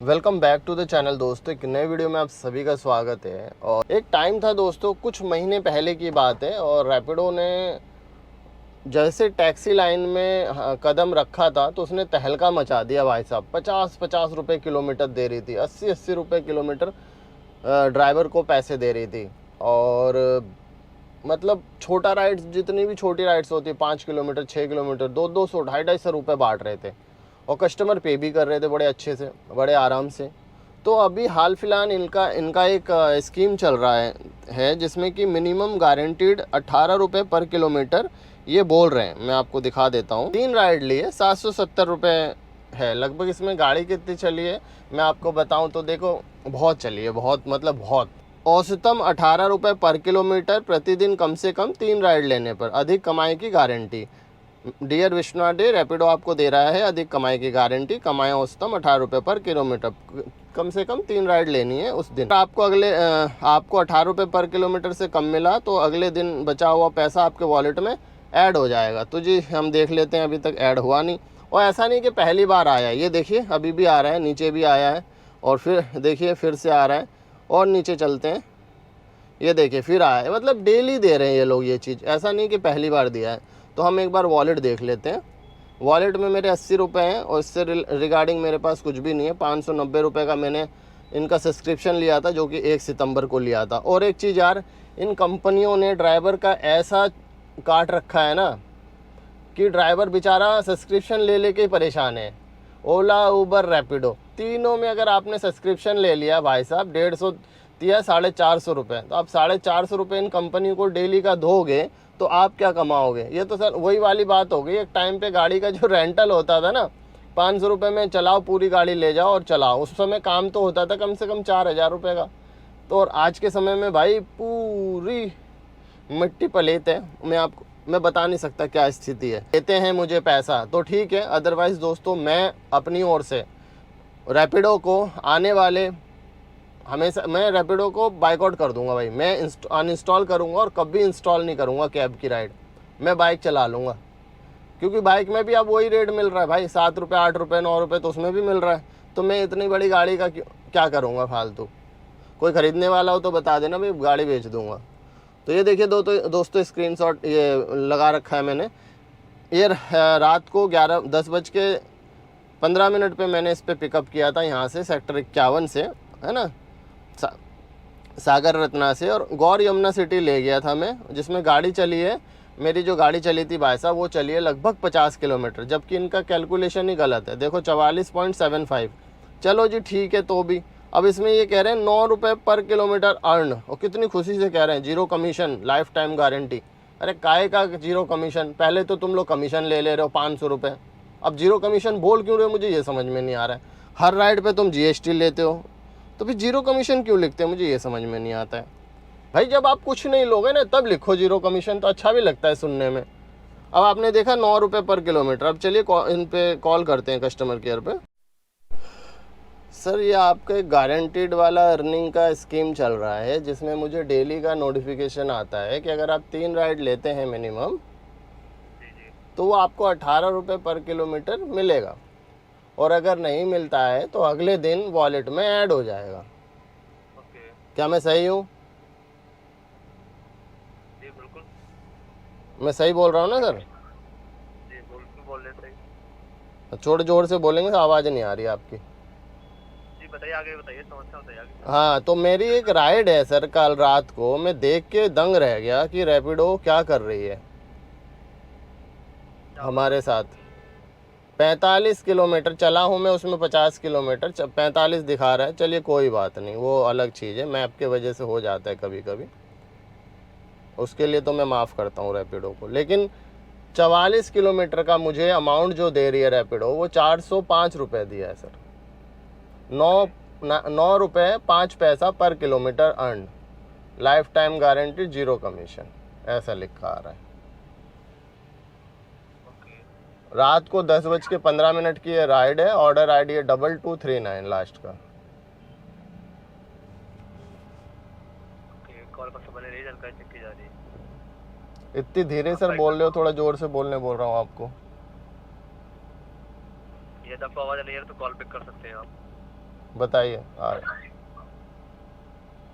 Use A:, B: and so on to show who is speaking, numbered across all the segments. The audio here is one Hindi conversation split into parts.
A: Welcome back to the channel दोस्तों। एक नए वीडियो में आप सभी का स्वागत है। और एक टाइम था दोस्तों, कुछ महीने पहले की बात है, और रैपिडो ने जैसे टैक्सी लाइन में कदम रखा था तो उसने तहलका मचा दिया भाई साहब। 50-50 रुपये किलोमीटर दे रही थी, 80-80 रुपये किलोमीटर ड्राइवर को पैसे दे रही थी। और मतलब छोटा राइड्स, जितनी भी छोटी राइड्स होती है 5 किलोमीटर 6 किलोमीटर 200 250 रुपये बांट रहे थे, और कस्टमर पे भी कर रहे थे बड़े अच्छे से, बड़े आराम से। तो अभी हाल फिलहाल इनका एक स्कीम चल रहा है जिसमें कि मिनिमम गारंटीड 18 रुपये पर किलोमीटर ये बोल रहे हैं। मैं आपको दिखा देता हूँ। 3 राइड लिए 770 रुपये है लगभग। इसमें गाड़ी कितनी चली है मैं आपको बताऊँ तो देखो, बहुत चली है, बहुत मतलब बहुत। औसतम 18 रुपये पर किलोमीटर प्रतिदिन, कम से कम 3 राइड लेने पर, अधिक कमाई की guarantee. Dear Vishwanath De, Rapido आपको दे रहा है अधिक कमाई की गारंटी। कमाएं औसतम 18 रुपये पर किलोमीटर, कम से कम 3 राइड लेनी है उस दिन। आपको आपको 18 रुपये पर किलोमीटर से कम मिला तो अगले दिन बचा हुआ पैसा आपके वॉलेट में ऐड हो जाएगा। तो जी हम देख लेते हैं, अभी तक ऐड हुआ नहीं। और ऐसा नहीं कि पहली बार आया है, ये देखिए अभी भी आ रहा है, नीचे भी आया है, और फिर देखिए फिर से आ रहा है, और नीचे चलते हैं, ये देखिए फिर आया है। मतलब डेली दे रहे हैं ये लोग ये चीज़, ऐसा नहीं कि पहली बार दिया है। तो हम एक बार वॉलेट देख लेते हैं। वॉलेट में मेरे 80 रुपये हैं, और इससे रिगार्डिंग मेरे पास कुछ भी नहीं है। 590 रुपये का मैंने इनका सब्सक्रिप्शन लिया था, जो कि 1 सितंबर को लिया था। और एक चीज़ यार, इन कंपनियों ने ड्राइवर का ऐसा काट रखा है ना कि ड्राइवर बेचारा सब्सक्रिप्शन ले लेके ही परेशान है। ओला, उबर, रैपिडो, तीनों में अगर आपने सब्सक्रिप्शन ले लिया भाई साहब, 150 दिया 450 रुपये, तो आप 450 रुपये इन कंपनी को डेली का दोगे तो आप क्या कमाओगे। ये तो सर वही वाली बात हो गई। एक टाइम पे गाड़ी का जो रेंटल होता था ना, 500 रुपये में चलाओ, पूरी गाड़ी ले जाओ और चलाओ। उस समय काम तो होता था कम से कम 4000 रुपये का। तो और आज के समय में भाई पूरी मिट्टी पलेत है। मैं बता नहीं सकता क्या स्थिति है। देते हैं मुझे पैसा तो ठीक है, अदरवाइज़ दोस्तों मैं अपनी ओर से रैपिडो को आने वाले हमेशा, मैं रैपिडो को बाइकआउट कर दूंगा भाई। मैं अनइंस्टॉल करूंगा और कभी इंस्टॉल नहीं करूंगा कैब की राइड। मैं बाइक चला लूँगा, क्योंकि बाइक में भी अब वही रेट मिल रहा है भाई, 7 रुपये 8 रुपये 9 रुपये तो उसमें भी मिल रहा है। तो मैं इतनी बड़ी गाड़ी का क्या करूँगा फालतू। कोई ख़रीदने वाला हो तो बता देना भाई, गाड़ी बेच दूँगा। तो ये देखिए दोस्तों स्क्रीनशॉट ये लगा रखा है मैंने। ये रात को 10:15 पे मैंने इस पर पिकअप किया था, यहाँ से सेक्टर 51 से, है ना, सागर रत्ना से, और गौर यमुना सिटी ले गया था मैं, जिसमें गाड़ी चली है, मेरी जो गाड़ी चली थी भाई साहब वो चली है लगभग 50 किलोमीटर, जबकि इनका कैलकुलेशन ही गलत है। देखो 44.75। चलो जी ठीक है। तो भी अब इसमें ये कह रहे हैं 9 रुपये पर किलोमीटर अर्न, और कितनी खुशी से कह रहे हैं zero commission, life time guarantee. अरे काहे का जीरो कमीशन? पहले तो तुम लोग कमीशन ले रहे हो 500 रुपये, अब जीरो कमीशन बोल क्यों रहे हो, मुझे ये समझ में नहीं आ रहा है। हर राइड पे तुम GST लेते हो, तो फिर जीरो कमीशन क्यों लिखते हैं, मुझे ये समझ में नहीं आता है भाई। जब आप कुछ नहीं लोगे ना तब लिखो जीरो कमीशन, तो अच्छा भी लगता है सुनने में। अब आपने देखा 9 रुपये पर किलोमीटर। अब चलिए इन पे कॉल करते हैं कस्टमर केयर पे। सर ये आपका एक गारंटीड वाला अर्निंग का स्कीम चल रहा है, जिसमें मुझे डेली का नोटिफिकेशन आता है कि अगर आप 3 राइड लेते हैं मिनिमम, तो वो आपको 18 रुपये पर किलोमीटर मिलेगा, और अगर नहीं मिलता है तो अगले दिन वॉलेट में ऐड हो जाएगा।
B: ओके।
A: क्या मैं सही हूँ?
B: जी बिल्कुल।
A: मैं सही बोल रहा हूँ ना सर?
B: जी बिल्कुल बोल रहे सही।
A: छोटे जोर से बोलेंगे तो आवाज़ नहीं आ रही आपकी।
B: जी बताइए, आगे बताइए, समस्या बताइए आगे।
A: हाँ, तो मेरी एक राइड है सर, कल रात को मैं देख के दंग रह गया कि रैपिडो क्या कर रही है हमारे साथ। 45 किलोमीटर चला हूँ मैं, उसमें 50 किलोमीटर 45 दिखा रहा है। चलिए कोई बात नहीं, वो अलग चीज़ है, मैप के वजह से हो जाता है कभी कभी, उसके लिए तो मैं माफ़ करता हूँ रैपिडो को। लेकिन 44 किलोमीटर का मुझे अमाउंट जो दे रही है रैपिडो, वो 405 रुपये दिया है सर। 9 रुपये 5 पैसा पर kilometre earn, life time guarantee, zero commission, ऐसा लिखा आ रहा है।
B: ओके।
A: रात को 10:15 की ये राइड है। ऑर्डर ID है 2239 लास्ट का।
B: ओके, कॉल पर पहले रही जानकारी चेक की जा रही है।
A: इतनी धीरे सर बोल रहे हो, थोड़ा जोर से बोलने बोल रहा हूँ आपको।
B: ये दफा आवाज़ नहीं है तो कॉल पिक कर सकते हैं आप।
A: बताइए।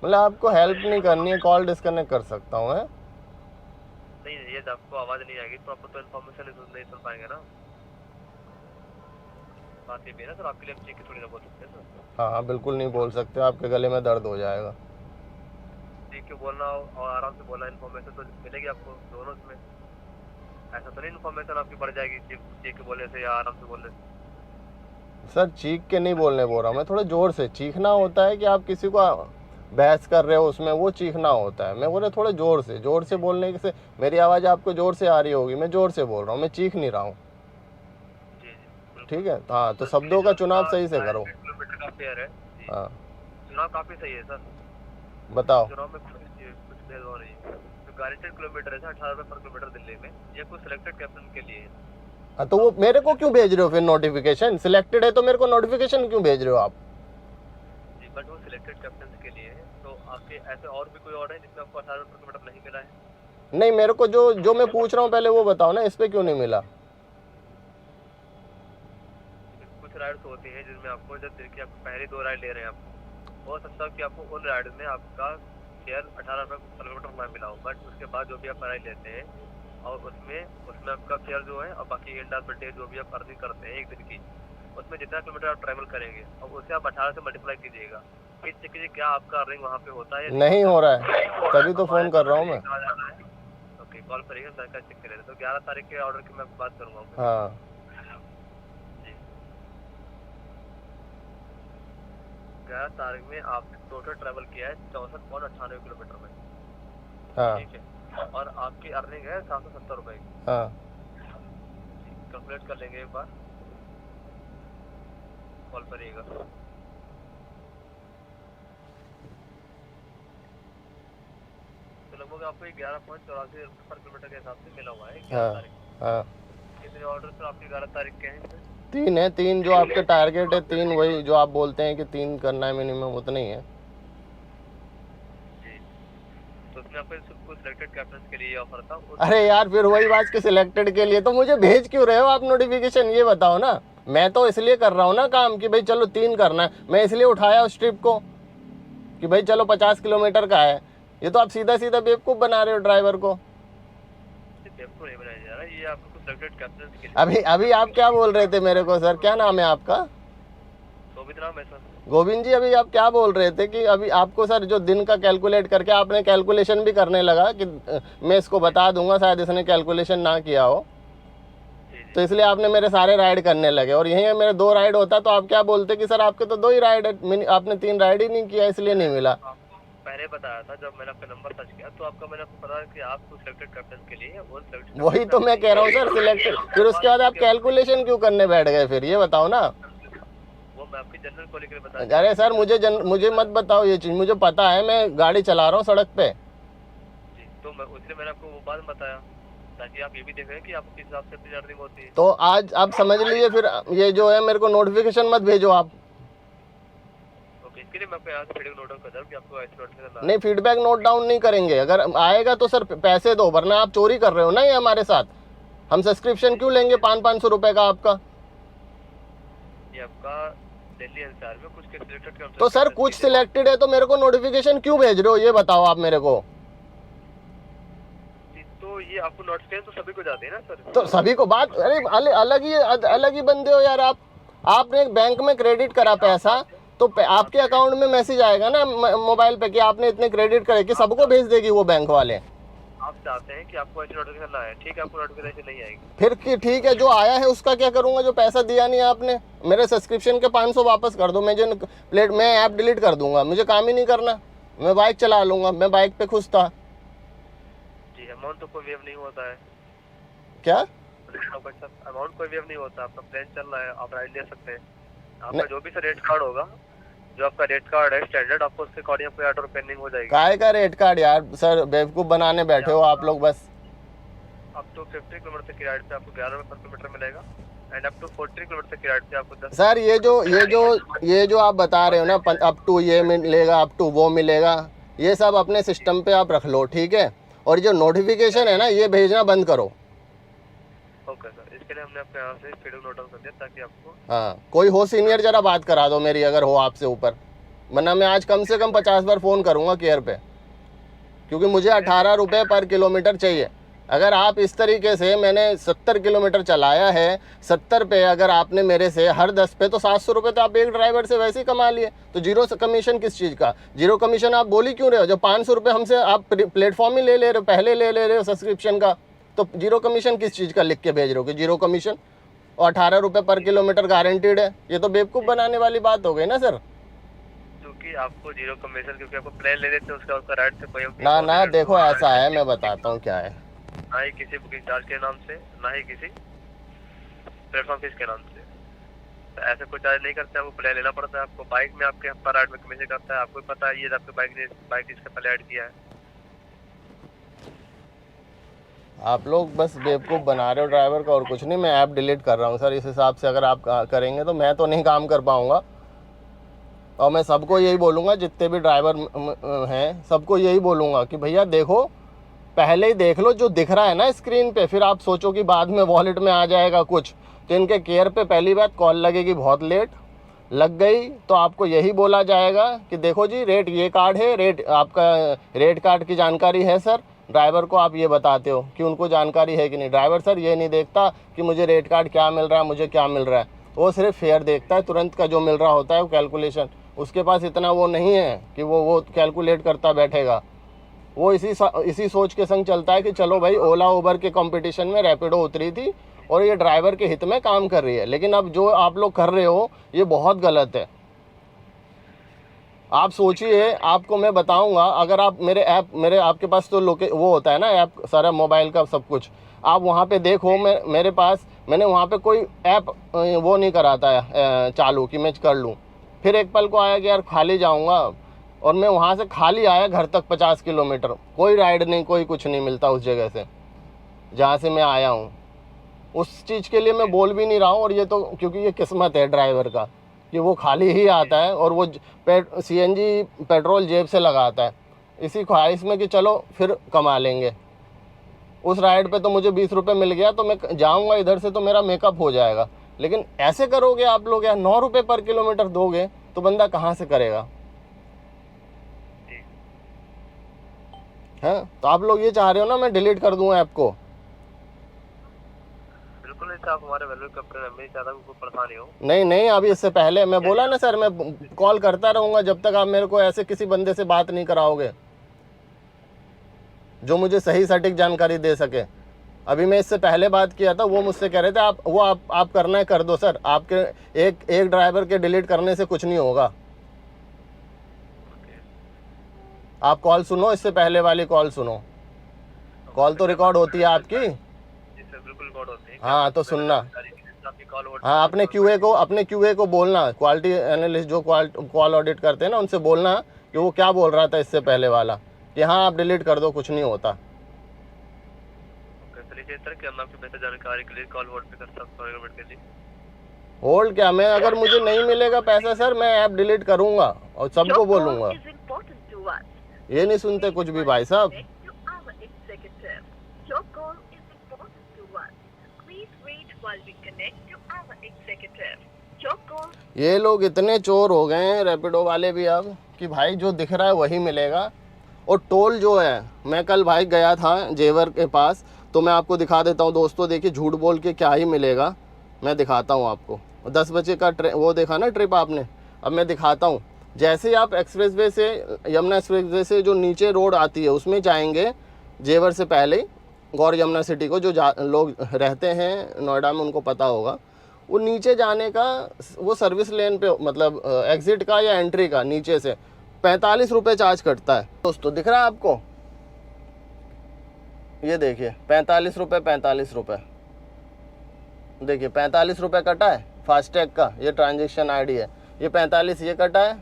A: मतलब आपको हेल्प नहीं करनी है, कॉल डिस्कनेक्ट कर सकता हूँ, है?
B: नहीं ये आपको आवाज नहीं आएगी तो आपको तो इन्फॉर्मेशन नहीं सुन पाएंगे ना। बात ये भी है ना सर, आपके लिए हम चीख के थोड़ी ना बोल सकते हैं सर।
A: हाँ हाँ बिल्कुल नहीं बोल सकते, आपके गले में दर्द हो जाएगा।
B: चीख के बोलना और आराम से बोलना, इन्फॉर्मेशन तो मिलेगी आपको दोनों में। ऐसा तो नहीं इन्फॉर्मेशन आपकी बढ़ जाएगी चीख के बोलने से या आराम से बोलने से।
A: सर चीख के नहीं बोलने बोल रहा हूँ मैं, थोड़ा जोर से चीखना होता है कि आप किसी को बहस कर रहे हो उसमें, वो चीखना होता है। मैं बोल रहा थोड़ा जोर से बोलने से मेरी आवाज़ आपको जोर से आ रही होगी, मैं जोर से बोल रहा हूँ, मैं चीख नहीं रहा हूँ।
B: जी जी
A: ठीक है, हाँ तो शब्दों का चुनाव सही से करो।
B: किलोमीटर का फेयर है जी।
A: हाँ
B: चुनाव काफी सही है सर,
A: बताओ।
B: चुनाव में कुछ भेदभाव नहीं है। जो गारंटेड किलोमीटर है सर 18 रुपये पर किलोमीटर दिल्ली में, ये कुछ सिलेक्टेड कैप्टन के लिए है।
A: हाँ तो वो मेरे को क्यों भेज रहे हो फिर नोटिफिकेशन? सिलेक्टेड है तो मेरे को नोटिफिकेशन क्यों भेज रहे हो आप?
B: जी बट वो सिलेक्टेड कैप्टन के लिए है, तो आपके ऐसे और भी कोई ऑर्डर है जिसमें आपको 18 रुपये पर किलोमीटर नहीं मिला है?
A: नहीं, मेरे को जो मैं पूछ रहा हूँ पहले वो बताओ ना, इस पे क्यों नहीं मिला?
B: कुछ राइड्स होती हैं जिनमें आपको जब दिन की आप पहली 2 राइड ले रहे हैं, आपको हो सकता है कि आपको उन राइड में आपका शेयर 18 रुपये पर किलोमीटर ना मिला हो, बट उसके बाद जो भी आप राइड लेते हैं और उसमें आपका शेयर जो है और बाकी इंडा पर डे जो भी आप अर्निंग करते हैं एक दिन की, उसमें जितना किलोमीटर आप ट्रैवल करेंगे अब उसे आप 18 से मल्टीप्लाई कीजिएगा। फिर चेक कीजिए क्या आपका अर्निंग वहाँ पे होता है।
A: नहीं हो रहा है, तभी तो फोन कर रहा हूँ मैं।
B: ओके कॉल करिएगा, सरकार चेक करेगा। तो 11 तारीख के ऑर्डर की मैं बात करूँगा।
A: हाँ
B: 11 तारीख में आपने टोटल ट्रैवल किया है 64.98 किलोमीटर में।
A: हाँ
B: ठीक है, और आपकी अर्निंग है 770 रुपए की।
A: हाँ
B: कैलकुलेट कर लेंगे एक बार, कॉल करिएगा। तो लगभग आपको 11.84 पर किलोमीटर के हिसाब से मिला हुआ है 11
A: हाँ
B: तारीख।
A: हाँ।
B: कितने ऑर्डर सर आपके 11 तारीख के हैं?
A: 3 है, 3 जो आपके टारगेट है, 3 वही जो आप बोलते हैं कि 3 करना है मिनिमम, उतना ही है।
B: जी तो उसमें आपको कुछ सिलेक्टेड कैप्टन के लिए ऑफर था।
A: अरे यार फिर वही बात कि सिलेक्टेड के लिए तो मुझे भेज क्यों रहे हो आप नोटिफिकेशन, ये बताओ ना। मैं तो इसलिए कर रहा हूँ ना काम कि भाई चलो 3 करना है, मैं इसलिए उठाया उस ट्रिप को कि भाई चलो 50 किलोमीटर का है। ये तो आप सीधा सीधा बेवकूफ़ बना रहे हो ड्राइवर को।
B: बेवकूफ नहीं बनाया जा रहा, ये आपको कुछ सिलेक्टेड कैप्टन के लिए।
A: अभी आप क्या बोल रहे थे मेरे को? सर क्या नाम है आपका?
B: गोविंद नाम है सर।
A: गोविंद जी, अभी आप क्या बोल रहे थे कि अभी आपको सर जो दिन का कैलकुलेट करके आपने कैलकुलेशन भी करने लगा कि मैं इसको बता दूंगा, शायद इसने कैलकुलेशन ना किया हो तो इसलिए आपने मेरे सारे राइड करने लगे। और यहीं मेरे 2 राइड होता तो आप क्या बोलते कि सर आपके तो 2 ही राइड है, आपने 3 राइड ही नहीं किया इसलिए नहीं मिला।
B: आपको पहले बताया था जब मैंने आपका नंबर सर्च किया तो आपका मैंने आपको पता कि आप कुछ सिलेक्टेड कैप्टन के लिए वो सिलेक्टेड।
A: वही तो मैं कह रहा हूँ सर, सिलेक्टेड। फिर उसके बाद आप कैलकुलेशन क्यों करने बैठ गए फिर, ये बताओ ना।
B: वो मैं आपकी जनरल को लेकर बता।
A: अरे सर मुझे मत बताओ ये चीज़, मुझे पता है, मैं गाड़ी चला रहा हूँ सड़क पे।
B: जी तो मैं उसने मैंने आपको वो बात बताया ताकि आप ये भी देखें कि आपको किस हिसाब से अपनी अर्निंग होती है।
A: तो आज आप समझ लीजिए फिर ये जो है मेरे को नोटिफिकेशन मत भेजो आप।
B: ओके इसके लिए मैं आपको यहाँ से फीडबैक नोट डाउन कर दूँ कि आपको ऐसे नोटिफिकेशन
A: नहीं, फीडबैक नोट डाउन नहीं करेंगे, अगर आएगा तो सर पैसे दो, वरना आप चोरी कर रहे हो ना ये हमारे साथ। हम सब्सक्रिप्शन क्यों लेंगे 500-500 रुपए का आपका?
B: ये आपका दिल्ली एनसीआर में कुछ सिलेक्टेड।
A: तो सर कुछ सिलेक्टेड है तो मेरे को नोटिफिकेशन क्यों भेज रहे हो, ये बताओ आप मेरे को।
B: तो ये आपको नोटिफिकेशन तो सभी को जाते हैं ना सर?
A: तो सभी को बात, अरे अलग ही बंदे हो यार आप। आपने एक बैंक में क्रेडिट करा पैसा तो आपके अकाउंट में मैसेज आएगा ना मोबाइल पे कि आपने इतने क्रेडिट करे, कि सबको भेज देगी वो बैंक वाले।
B: आप चाहते हैं कि आपको ऐसी नोटिफिकेशन आए, ठीक है, आपको नोटिफिकेशन नहीं आएगी।
A: फिर ठीक है, जो आया है उसका क्या करूंगा? जो पैसा दिया नहीं आपने, मेरे सब्सक्रिप्शन के 500 वापस कर दो। मैं ऐप डिलीट कर दूंगा, मुझे काम ही नहीं करना, मैं बाइक चला लूंगा, मैं बाइक पे खुश था।
B: जी अमाउंट तो कोई वेव नहीं होता है।
A: क्या
B: अमाउंट कोई वेव नहीं होता, आपका प्लान चल रहा है, आप राइड ले सकते हैं। आपका जो भी सर रेट कार्ड होगा, जो आपका रेट कार्ड है स्टैंडर्ड, आपको उसके अकॉर्डिंग आपको ऑर्डर पेंडिंग हो जाएगी।
A: काय का रेट कार्ड यार? सर बेवकूफ बनाने बैठे हो आप लोग बस।
B: अप टू 50 किलोमीटर तक की राइड पे आपको 11 रुपये पर किलोमीटर मिलेगा एंड अप टू 40 किलोमीटर तक की राइड पे आपको 10।
A: सर ये जो आप बता रहे हो ना, अप टू ये मिलेगा, अप टू वो मिलेगा, ये सब अपने सिस्टम पे आप रख लो, ठीक है? और जो नोटिफिकेशन है ना, ये भेजना बंद करो।
B: ओके सर, इसके लिए हमने आपके यहाँ से फीडबैक नोट डाउन कर दिया ताकि आपको
A: हाँ, कोई हो सीनियर जरा बात करा दो मेरी, अगर हो आपसे ऊपर, वरना मैं आज कम से कम 50 बार फ़ोन करूँगा केयर पे, क्योंकि मुझे 18 रुपये पर किलोमीटर चाहिए। अगर आप इस तरीके से, मैंने 70 किलोमीटर चलाया है, 70 पे अगर आपने मेरे से हर 10 पे, तो 700 रुपये तो आप एक ड्राइवर से वैसे ही कमा लिए। तो जीरो कमीशन किस चीज़ का? जीरो कमीशन आप बोल ही क्यों रहे हो? जब 500 रुपये हमसे आप प्लेटफॉर्म ही ले रहे हो, पहले ले रहे हो सब्सक्रिप्शन का, तो जीरो कमीशन किस चीज़ का लिख के भेज रहे हो कि जीरो कमीशन, और 18 रुपये पर किलोमीटर गारंटीड है? ये तो बेवकूफ़ बनाने वाली बात हो गई ना सर।
B: क्योंकि आपको जीरो कमीशन, क्योंकि आपको प्लान ले लेते हैं उसका राइड से कोई
A: ना देखो, ऐसा है, मैं बताता हूँ क्या है।
B: ना ही किसी बुकिंग चार्ज के नाम से, ना ही किसी प्लेटफॉर्म फीस के नाम से, तो ऐसे कोई चार्ज नहीं करते। आपको प्लान लेना पड़ता है। आपको बाइक में आपके पर राइड में कमीशन करता है, आपको पता है, ये आपके बाइक इसका पहले ऐड किया है।
A: आप लोग बस बेवकूफ़ बना रहे हो ड्राइवर का, और कुछ नहीं। मैं ऐप डिलीट कर रहा हूँ सर, इस हिसाब से अगर आप करेंगे तो मैं तो नहीं काम कर पाऊँगा। और मैं सबको यही बोलूँगा, जितने भी ड्राइवर हैं सबको यही बोलूँगा कि भैया देखो, पहले ही देख लो जो दिख रहा है ना स्क्रीन पे, फिर आप सोचो कि बाद में वॉलेट में आ जाएगा कुछ। तो इनके केयर पे पहली बात कॉल लगेगी बहुत लेट, लग गई तो आपको यही बोला जाएगा कि देखो जी रेट ये कार्ड है, रेट आपका रेट कार्ड की जानकारी है सर। ड्राइवर को आप ये बताते हो कि उनको जानकारी है कि नहीं। ड्राइवर सर ये नहीं देखता कि मुझे रेट कार्ड क्या मिल रहा है, मुझे क्या मिल रहा है, वो सिर्फ फेयर देखता है, तुरंत का जो मिल रहा होता है वो कैलकुलेशन। उसके पास इतना वो नहीं है कि वो कैलकुलेट करता बैठेगा। वो इसी सोच के संग चलता है कि चलो भाई, ओला उबर के कंपटीशन में रैपिडो उतरी थी और ये ड्राइवर के हित में काम कर रही है। लेकिन अब जो आप लोग कर रहे हो ये बहुत गलत है। आप सोचिए, आपको मैं बताऊंगा, अगर आप मेरे आपके पास तो वो होता है ना ऐप सारा मोबाइल का सब कुछ, आप वहाँ पे देखो, मेरे पास मैंने वहाँ पे कोई ऐप वो नहीं कराता है चालू कि मैं कर लूँ। फिर एक पल को आया कि यार खाली जाऊँगा, और मैं वहाँ से खाली आया घर तक 50 किलोमीटर, कोई राइड नहीं, कोई कुछ नहीं मिलता उस जगह से जहाँ से मैं आया हूँ। उस चीज़ के लिए मैं बोल भी नहीं रहा हूँ। और ये तो क्योंकि ये किस्मत है ड्राइवर का कि वो खाली ही आता है और वो सीएनजी पेट्रोल जेब से लगाता है, इसी ख्वाहिश में कि चलो फिर कमा लेंगे। उस राइड पे तो मुझे 20 रुपये मिल गया तो मैं जाऊँगा इधर से तो मेरा मेकअप हो जाएगा। लेकिन ऐसे करोगे आप लोग, यार 9 रुपये पर किलोमीटर दोगे तो बंदा कहाँ से करेगा? हैं? तो आप लोग ये चाह रहे हो ना मैं डिलीट कर दूँ ऐप को?
B: बिल्कुल नहीं, आप हमारे वैल्यू कंपनी में नहीं चाहता कोई परेशानी हो।
A: नहीं, अभी इससे पहले मैं बोला ना सर, मैं कॉल करता रहूँगा जब तक आप मेरे को ऐसे किसी बंदे से बात नहीं कराओगे जो मुझे सही सटीक जानकारी दे सके। अभी मैं इससे पहले बात किया था, वो मुझसे कह रहे थे आप करना है कर दो सर, आपके एक ड्राइवर के डिलीट करने से कुछ नहीं होगा। आप कॉल सुनो, इससे पहले वाली कॉल सुनो, कॉल तो रिकॉर्ड होती है आपकी।
B: बिल्कुल रिकॉर्ड होती है।
A: हाँ तो सुनना,
B: आपकी कॉल
A: हाँ अपने क्यूए को बोलना, क्वालिटी एनालिस्ट जो कॉल ऑडिट करते हैं ना, उनसे बोलना कि वो क्या बोल रहा था इससे पहले वाला, कि हाँ आप डिलीट कर दो, कुछ नहीं होता।
B: जानकारी के लिए कॉल होल्ड पे कर सकता हूं के लिए।
A: होल्ड क्या, मैं अगर मुझे नहीं मिलेगा पैसा सर, मैं ऐप डिलीट करूंगा और सबको बोलूंगा। ये नहीं सुनते कुछ भी भाई साहब। ये लोग इतने चोर हो गए हैं रैपिडो वाले भी अब, कि भाई जो दिख रहा है वही मिलेगा। और टोल जो है, मैं कल भाई गया था जेवर के पास, तो मैं आपको दिखा देता हूँ दोस्तों। देखिए झूठ बोल के क्या ही मिलेगा, मैं दिखाता हूँ आपको। 10 बजे का वो देखा ना ट्रिप आपने, अब मैं दिखाता हूँ। जैसे ही आप एक्सप्रेसवे से, यमुना एक्सप्रेसवे से जो नीचे रोड आती है उसमें जाएंगे, जेवर से पहले गौर यमुना सिटी को, जो लोग रहते हैं नोएडा में उनको पता होगा, वो नीचे जाने का वो सर्विस लेन पे, मतलब एग्ज़िट का या एंट्री का, नीचे से 45 रुपये चार्ज कटता है दोस्तों। दिख रहा है आपको? ये देखिए 45 रुपये, 45 रुपये, देखिए 45 रुपये कटा है फास्टैग का, ये ट्रांजेक्शन आईडी है। ये 45 ये कटा है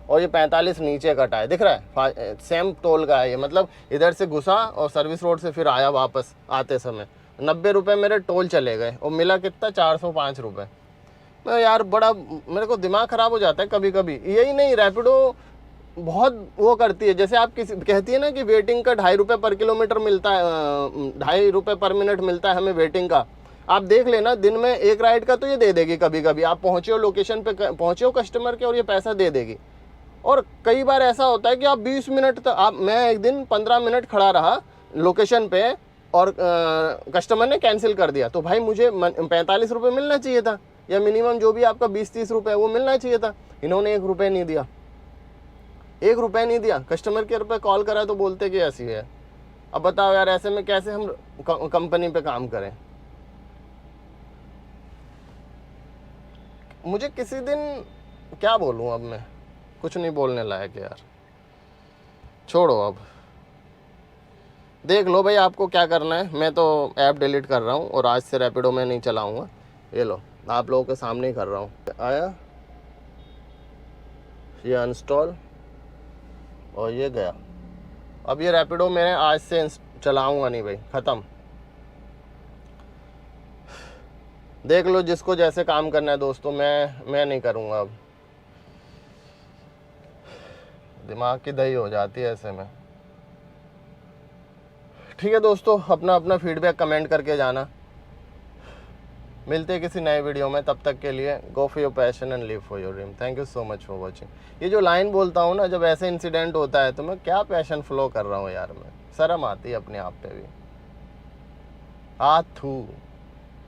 A: और ये 45 नीचे कटा है, दिख रहा है? सेम टोल का है ये, मतलब इधर से घुसा और सर्विस रोड से फिर आया वापस आते समय। 90 रुपये मेरे टोल चले गए और मिला कितना? 405 रुपये। मैं यार बड़ा, मेरे को दिमाग ख़राब हो जाता है कभी कभी। यही नहीं, रैपिडो बहुत वो करती है। जैसे आप किसी कहती है ना कि वेटिंग का 2.5 रुपये पर किलोमीटर मिलता है, 2.5 रुपये पर मिनट मिलता है हमें वेटिंग का। आप देख लेना, दिन में एक राइड का तो ये दे देगी। कभी कभी आप पहुँचे हो लोकेशन पे, पहुँचे हो कस्टमर के, और ये पैसा दे देगी। और कई बार ऐसा होता है कि आप 20 मिनट तक, आप, मैं एक दिन 15 मिनट खड़ा रहा लोकेशन पे और कस्टमर ने कैंसिल कर दिया, तो भाई मुझे 45 रुपये मिलना चाहिए था, या मिनिमम जो भी आपका 20-30 रुपये वो मिलना चाहिए था। इन्होंने 1 रुपये नहीं दिया, 1 रुपये नहीं दिया। कस्टमर केयर पे कॉल करा तो बोलते कि ऐसी है। अब बताओ यार, ऐसे में कैसे हम कंपनी पे काम करें। मुझे किसी दिन क्या बोलूं, अब मैं कुछ नहीं बोलने लायक यार, छोड़ो। अब देख लो भाई आपको क्या करना है। मैं तो ऐप डिलीट कर रहा हूँ और आज से रैपिडो में नहीं चलाऊँगा। ये लो, आप लोगों के सामने ही कर रहा हूँ। आया, ये अनस्टॉल और ये गया। अब ये रैपिडो मैंने आज से चलाऊँगा नहीं भाई, ख़त्म। देख लो जिसको जैसे काम करना है दोस्तों, मैं नहीं करूँगा। अब दिमाग की दही हो जाती है ऐसे में। ठीक है दोस्तों, अपना अपना फीडबैक कमेंट करके जाना। मिलते हैं किसी नए वीडियो में, तब तक के लिए go for your passion and live for your dream. Thank you so much for watching. ये जो लाइन बोलता हूँ ना, जब ऐसे इंसिडेंट होता है तो मैं क्या पैशन फ्लो कर रहा हूँ यार, मैं शर्म आती है अपने आप पे भी। थू।